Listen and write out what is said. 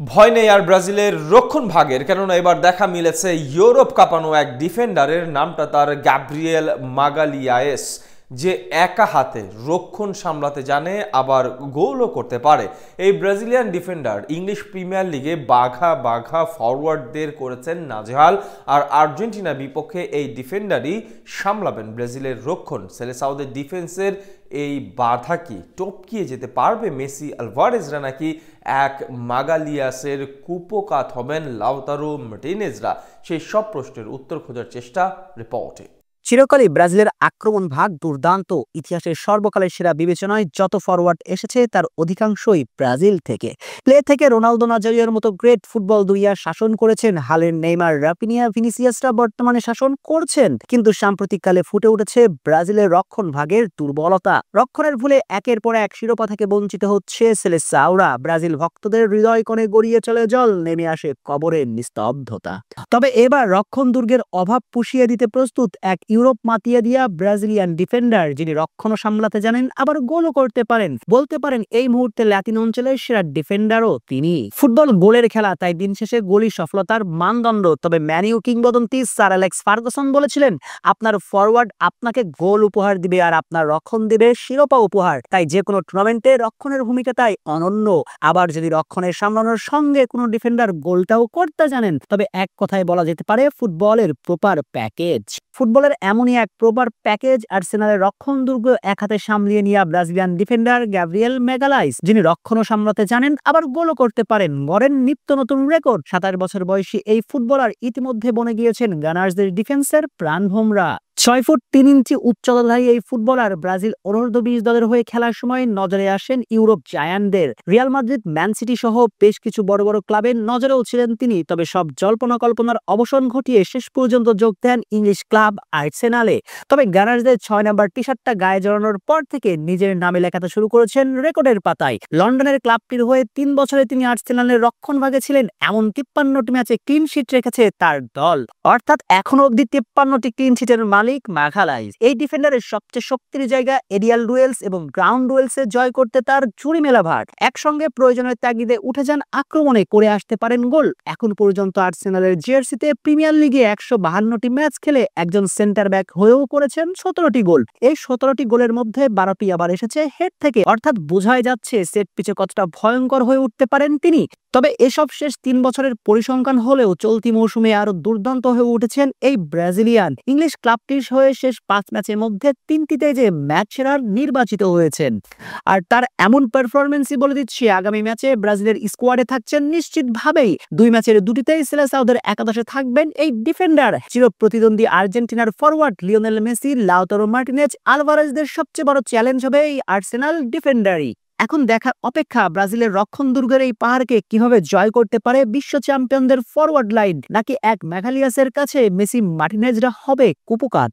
ভয় নেই আর ব্রাজিলের রক্ষণ ভাগের, কেননা এবার দেখা মিলেছে ইউরোপ কাঁপানো এক ডিফেন্ডারের। নামটা তার গ্যাব্রিয়েল মাগালিয়ায়েস, যে একা হাতে রক্ষণ সামলাতে জানে, আবার গোলও করতে পারে। এই ব্রাজিলিয়ান ডিফেন্ডার ইংলিশ প্রিমিয়ার লিগে বাঘা বাঘা ফরওয়ার্ডদের করেছেন নাজেহাল, আর আর্জেন্টিনা বিপক্ষে এই ডিফেন্ডারই সামলাবেন ব্রাজিলের রক্ষণ। সেলেসাওদের ডিফেন্সের এই বাধা কি টপকিয়ে যেতে পারবে মেসি আলভারেজরা, নাকি এক মাগালিয়াসের কুপোকাত হবেন লাউতারো মার্টিনেজরা? সেই সব প্রশ্নের উত্তর খোঁজার চেষ্টা রিপোর্টে। চিরকালই ব্রাজিলের আক্রমণ ভাগ দুর্দান্ত। ইতিহাসের সর্বকালের সেরা বিবেচনায় যত ফরওয়ার্ড এসেছে তার অধিকাংশই ব্রাজিল থেকে। প্লে থেকে রোনালদো নাজারিওর মতো গ্রেট ফুটবল দুইয়া শাসন করেছেন। হালের নেইমার, রাফিনিয়া, ভিনিসিয়াসরা বর্তমানে শাসন করছেন। কিন্তু সাম্প্রতিককালে ফুটে উঠেছে ব্রাজিলের রক্ষণ ভাগের দুর্বলতা। রক্ষণের ভুলে একের পর এক শিরোপা থেকে বঞ্চিত হচ্ছে সেলেসাওরা। ব্রাজিল ভক্তদের হৃদয় কোণে গড়িয়ে চলে জল, নেমে আসে কবরের নিস্তব্ধতা। তবে এবার রক্ষণ দুর্গের অভাব পুষিয়ে দিতে প্রস্তুত এক ইউরোপ মাতিয়ে দিয়া ব্রাজিলিয়ান ডিফেন্ডার, যিনি রক্ষণও সামলাতে জানেন, আবার গোলও করতে পারেন। বলতে পারেন এই মুহূর্তে ল্যাতিন অঞ্চলের সেরা ডিফেন্ডারও তিনি। ফুটবল গোলের খেলা, তাই দিন শেষে গোলই সফলতার মানদণ্ড। তবে ম্যানিউ কিংবদন্তি স্যার অ্যালেক্স ফার্গুসন বলেছিলেন, আপনার ফরওয়ার্ড আপনাকে গোল উপহার দিবে আর আপনার রক্ষণ দিবে শিরোপা উপহার। তাই যে কোনো টুর্নামেন্টে রক্ষণের ভূমিকা তাই অনন্য। আবার যদি রক্ষণের সামলানোর সঙ্গে কোনো ডিফেন্ডার গোলটাও করতে জানেন, তবে এক কথায় বলা যেতে পারে ফুটবলের প্রপার প্যাকেজ। ফুটবলের এমনই এক প্রপার প্যাকেজ আর্সেনালের রক্ষণ দুর্গ এক হাতে সামলিয়ে নিয়ে ব্রাজিলিয়ান ডিফেন্ডার গ্যাব্রিয়েল মাগালাইস, যিনি রক্ষণও সামলাতে জানেন, আবার গোলও করতে পারেন। গড়েন নিত্য নতুন রেকর্ড। 27 বছর বয়সী এই ফুটবলার ইতিমধ্যে বনে গিয়েছেন গানার্সদের ডিফেন্সের প্রাণভোমরা। 6 ফুট 3 ইঞ্চি উচ্চতাধারী এই ফুটবলার ব্রাজিল অনূর্ধ্ব 20 দলের হয়ে খেলার সময় নজরে আসেন ইউরোপ জায়ান্টদের। রিয়াল মাদ্রিদ, ম্যান সিটি সহ বেশ কিছু বড় বড় ক্লাবের নজরেও ছিলেন তিনি। তবে সব জল্পনা কল্পনার অবসান ঘটিয়ে শেষ পর্যন্ত যোগ দেন ইংলিশ ক্লাব আর্সেনালে। তবে গানার্সদের 6 নাম্বার টি শার্টটা গায়ে জড়ানোর পর থেকে নিজের নামে লেখাতে শুরু করেছেন রেকর্ডের পাতায়। লন্ডনের ক্লাবটির হয়ে 3 বছরে তিনি আর্সেনালের রক্ষণ ভাগে ছিলেন। এমন 53টি ম্যাচে ক্লিন শিট রেখেছে তার দল, অর্থাৎ এখনো অব্দি 53টি ক্লিন শিটের মালিক মাগালাইস। এই ডিফেন্ডারের সবচেয়ে শক্তির জায়গা এরিয়াল ডুয়েলস এবং গ্রাউন্ড ডুয়েলসে জয় করতে তার ঝুড়ি মেলা ভার। একসঙ্গে প্রয়োজনের তাগিদে উঠে যান আক্রমণে, করে আসতে পারেন গোল। এখন পর্যন্ত আর্সেনালের জার্সিতে প্রিমিয়ার লিগে 152টি ম্যাচ খেলে একজন সেন্টার ব্যাক হয়েও করেছেন 17টি গোল। এই 17টি গোলের মধ্যে 12টি আবার এসেছে হেড থেকে, অর্থাৎ বোঝাই যাচ্ছে সেট পিচে কতটা ভয়ঙ্কর হয়ে উঠতে পারেন তিনি। তবে এসব শেষ 3 বছরের পরিসংখ্যান হলেও চলতি মৌসুমে আরো দুর্দান্ত হয়ে উঠেছেন এই ব্রাজিলিয়ান। ইংলিশ ক্লাবটির হয়ে শেষ 5 ম্যাচের মধ্যে 3টিতে যে ম্যাচ সেরার নির্বাচিত হয়েছেন। আর তার এমন পারফরমেন্সই বলে দিচ্ছে আগামী ম্যাচে ব্রাজিলের স্কোয়াডে থাকছেন নিশ্চিতভাবেই। 2 ম্যাচের 2টিতেই সেলেসাওদের একাদশে থাকবেন এই ডিফেন্ডার। চিরপ্রতিদ্বন্দ্বী আর্জেন্টিনার forward Lionel Messi, Lautaro Martinez, আলভারেজদের সবচেয়ে বড় চ্যালেঞ্জ হবে এই আর্সেনাল ডিফেন্ডারই। এখন দেখার অপেক্ষা ব্রাজিলের রক্ষণ দুর্গের এই পাহাড়কে কিভাবে জয় করতে পারে বিশ্ব চ্যাম্পিয়নদের ফরওয়ার্ড লাইন, নাকি এক ম্যাগালিয়াসের কাছে মেসি মার্টিনেজরা হবে কুপোকাত।